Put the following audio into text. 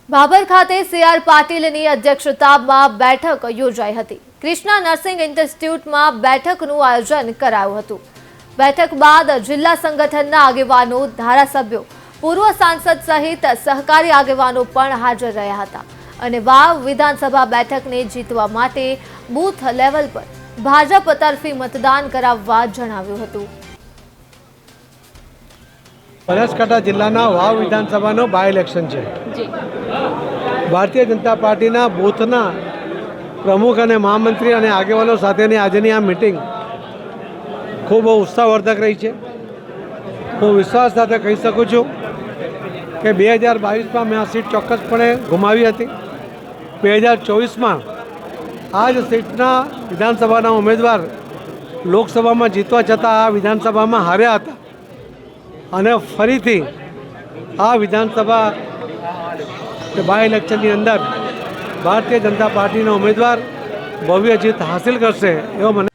ભાભર ખાતે સીઆર પાટીલની અધ્યક્ષતામાં બેઠક યોજાઈ હતી। કૃષ્ણા નર્સિંગ ઇન્સ્ટિટ્યૂટમાં બેઠકનું આયોજન કરાયું હતું। બેઠક બાદ જિલ્લા સંગઠનના આગેવાનો, ધારાસભ્યો, પૂર્વ સાંસદ સહિત સહકારી આગેવાનો પણ હાજર રહ્યા હતા અને વાવ વિધાનસભા બેઠકને જીતવા માટે બૂથ લેવલ પર ભાજપ તરફી મતદાન કરાવવા જણાવ્યું હતું। બનાસકાંઠા જિલ્લાના વાવ વિધાનસભાનો બાય ઇલેક્શન છે। ભારતીય જનતા પાર્ટીના બૂથના પ્રમુખ અને મહામંત્રી અને આગેવાનો સાથેની આજની આ મિટિંગ ખૂબ ઉત્સાહવર્ધક રહી છે। હું વિશ્વાસ સાથે કહી શકું છું કે 2022માં મેં આ સીટ ચોક્કસપણે ગુમાવી હતી। 2024માં આ જ સીટના વિધાનસભાના ઉમેદવાર લોકસભામાં જીતવા છતાં આ વિધાનસભામાં હાર્યા હતા અને ફરીથી આ વિધાનસભા બાય ઇલેક્શનની અંદર ભારતીય જનતા પાર્ટીનો ઉમેદવાર ભવ્ય જીત હાંસિલ કરશે એવો મને